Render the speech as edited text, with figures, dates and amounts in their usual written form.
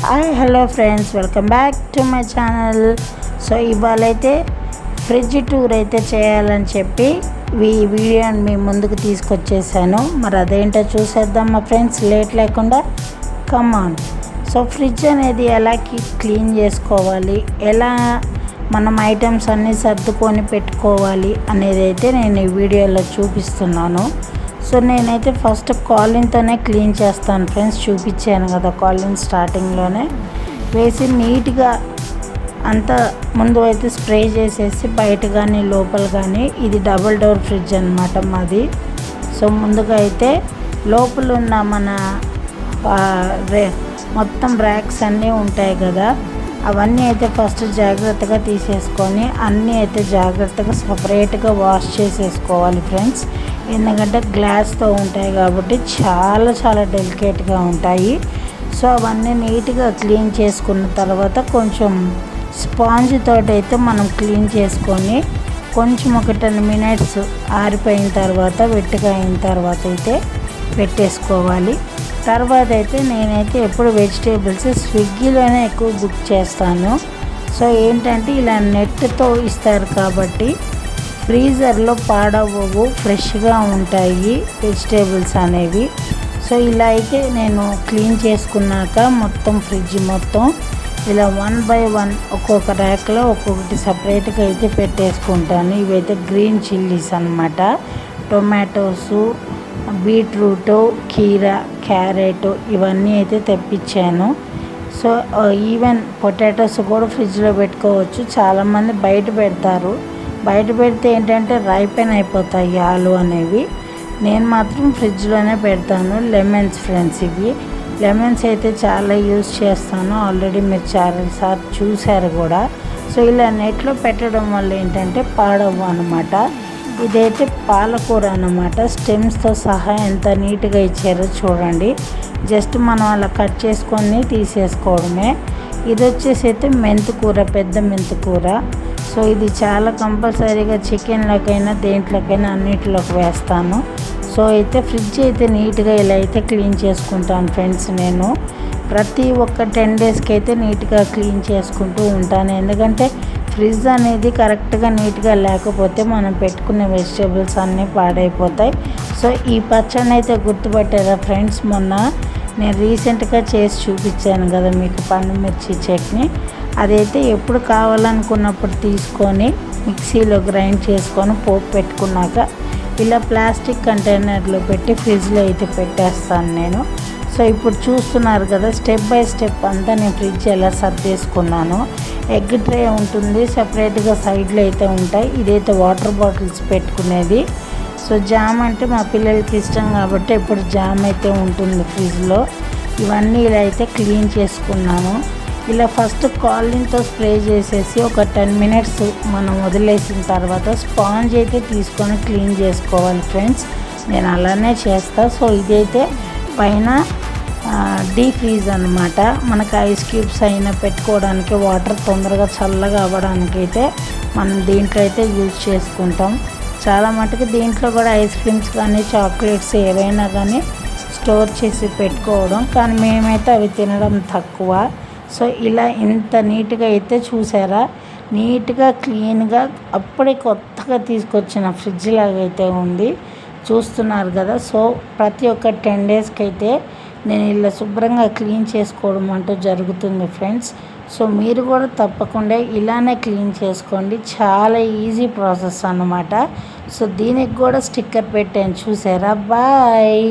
Hi hello friends, welcome back to my channel. So ఇవాళైతే fridge tour అయితే చేయాలని చెప్పి ఈ వీడియోని మీ ముందుకు తీసుకొచ్చేసాను. మరి అదేంటో చూసేద్దాం మా ఫ్రెండ్స్, లేట్ లేకుండా కమాన్. సో ఫ్రిడ్జ్ అనేది ఎలా క్లీన్ చేసుకోవాలి, ఎలా మనం ఐటమ్స్ అన్నీ సర్దుకొని పెట్టుకోవాలి అనేది అయితే నేను ఈ వీడియోలో చూపిస్తున్నాను. సో నేనైతే ఫస్ట్ కాలిన్తోనే క్లీన్ చేస్తాను ఫ్రెండ్స్. చూపించాను కదా, కాలిన్ స్టార్టింగ్లోనే వేసి నీట్గా అంతా ముందు అయితే స్ప్రే చేసేసి బయట కానీ లోపల కానీ, ఇది డబుల్ డోర్ ఫ్రిడ్జ్ అనమాట మాది. సో ముందుగా అయితే లోపల ఉన్న మన మొత్తం ర్యాక్స్ అన్నీ ఉంటాయి కదా, అవన్నీ అయితే ఫస్ట్ జాగ్రత్తగా తీసేసుకొని అన్నీ అయితే జాగ్రత్తగా సపరేట్గా వాష్ చేసేసుకోవాలి ఫ్రెండ్స్. ఎందుకంటే గ్లాస్తో ఉంటాయి కాబట్టి చాలా డెలికేట్గా ఉంటాయి. సో అవన్నీ నీట్గా క్లీన్ చేసుకున్న తర్వాత కొంచెం స్పాంజ్ తోటి అయితే మనం క్లీన్ చేసుకొని కొంచెం ఒక 10 minutes ఆరిపోయిన తర్వాత, వెట్టుగా అయిన తర్వాత అయితే పెట్టేసుకోవాలి. తర్వాత అయితే నేనైతే ఎప్పుడు వెజిటేబుల్స్ స్విగ్గీలోనే ఎక్కువ బుక్ చేస్తాను. సో ఏంటంటే ఇలా నెట్తో ఇస్తారు కాబట్టి ఫ్రీజర్లో పాడవవు, ఫ్రెష్గా ఉంటాయి వెజిటేబుల్స్ అనేవి. సో ఇలా అయితే నేను క్లీన్ చేసుకున్నాక మొత్తం ఫ్రిడ్జ్ మొత్తం ఇలా 1 by 1 ఒక్కొక్క ర్యాక్లో ఒక్కొక్కటి సపరేట్గా అయితే పెట్టేసుకుంటాను. ఇవైతే గ్రీన్ చిల్లీస్ అన్నమాట, టొమాటోసు, బీట్రూటు, కీరా, క్యారెట్ ఇవన్నీ అయితే తెప్పించాను. సో ఈవెన్ పొటాటోస్ కూడా ఫ్రిడ్జ్లో పెట్టుకోవచ్చు. చాలామంది బయట పెడతారు, బయట పెడితే ఏంటంటే రైపెన్ అయిపోతాయి ఆలు అనేవి. నేను మాత్రం ఫ్రిడ్జ్లోనే పెడతాను. లెమన్స్ ఫ్రెండ్స్, ఇవి లెమన్స్ అయితే చాలా యూజ్ చేస్తాను, ఆల్రెడీ మీరు చాలాసార్లు చూశారు కూడా. సో ఇలా నెట్లో పెట్టడం వల్ల ఏంటంటే పాడవు అనమాట. ఇదైతే పాలకూర అన్నమాట, స్టెమ్స్తో సహా ఎంత నీట్గా ఇచ్చారో చూడండి. జస్ట్ మనం అలా కట్ చేసుకొని తీసేసుకోవడమే. ఇది వచ్చేసి అయితే మెంతికూర, పెద్ద మెంతికూర. సో ఇది చాలా కంపల్సరీగా చికెన్లోకైనా దేంట్లోకైనా అన్నిటిలోకి వేస్తాను. సో అయితే ఫ్రిడ్జ్ అయితే నీట్గా ఇలా అయితే క్లీన్ చేసుకుంటాను ఫ్రెండ్స్. నేను ప్రతి ఒక్క 10 daysకి అయితే నీట్గా క్లీన్ చేసుకుంటూ ఉంటాను. ఎందుకంటే ఫ్రిడ్జ్ అనేది కరెక్ట్గా నీట్గా లేకపోతే మనం పెట్టుకునే వెజిటేబుల్స్ అన్నీ పాడైపోతాయి. సో ఈ పచ్చడిని అయితే గుర్తుపట్టారా ఫ్రెండ్స్, మొన్న నేను రీసెంట్గా చేసి చూపించాను కదా మీకు, పండుమిర్చి చట్నీ. అదైతే ఎప్పుడు కావాలనుకున్నప్పుడు తీసుకొని మిక్సీలో గ్రైండ్ చేసుకొని పోపు పెట్టుకున్నాక ఇలా ప్లాస్టిక్ కంటైనర్లో పెట్టి ఫ్రిడ్జ్లో అయితే పెట్టేస్తాను నేను. సో ఇప్పుడు చూస్తున్నారు కదా, స్టెప్ బై స్టెప్ అంతా నేను ఫ్రిడ్జ్ ఎలా సర్దేసుకున్నాను. ఎగ్ ట్రే ఉంటుంది, సపరేట్గా సైడ్లో అయితే ఉంటాయి. ఇదైతే వాటర్ బాటిల్స్ పెట్టుకునేది. సో జామ్ అంటే మా పిల్లలకి ఇష్టం కాబట్టి ఇప్పుడు జామ్ అయితే ఉంటుంది ఫ్రిడ్జ్లో. ఇవన్నీ ఇలా అయితే క్లీన్ చేసుకున్నాను. ఇలా ఫస్ట్ కాలిన్తో స్ప్రే చేసేసి ఒక 10 minutes మనం వదిలేసిన తర్వాత స్పాంజ్ అయితే తీసుకొని క్లీన్ చేసుకోవాలి ఫ్రెండ్స్. నేను అలానే చేస్తాను. సో ఇదైతే పైన డీప్ ఫ్రీజ్ అనమాట, మనకు ఐస్ క్యూబ్స్ అయినా పెట్టుకోవడానికి, వాటర్ తొందరగా చల్లగా అవ్వడానికి అయితే మనం దీంట్లో అయితే యూజ్ చేసుకుంటాం. చాలా మటుకు దీంట్లో కూడా ఐస్ క్రీమ్స్ కానీ చాక్లెట్స్ ఏవైనా కానీ స్టోర్ చేసి పెట్టుకోవడం, కానీ మేమైతే అవి తినడం తక్కువ. సో ఇలా ఇంత నీట్గా అయితే చూసారా, నీట్గా క్లీన్గా అప్పుడే కొత్తగా తీసుకొచ్చిన ఫ్రిడ్జ్ లాగా అయితే ఉంది, చూస్తున్నారు కదా. సో ప్రతి ఒక్క 10 daysకి అయితే నేను ఇలా శుభ్రంగా క్లీన్ చేసుకోవడం అంటూ జరుగుతుంది ఫ్రెండ్స్. సో మీరు కూడా తప్పకుండా ఇలానే క్లీన్ చేసుకోండి, చాలా ఈజీ ప్రాసెస్ అన్నమాట. సో దీనికి కూడా స్టిక్కర్ పెట్టాను చూసారా. బాయ్.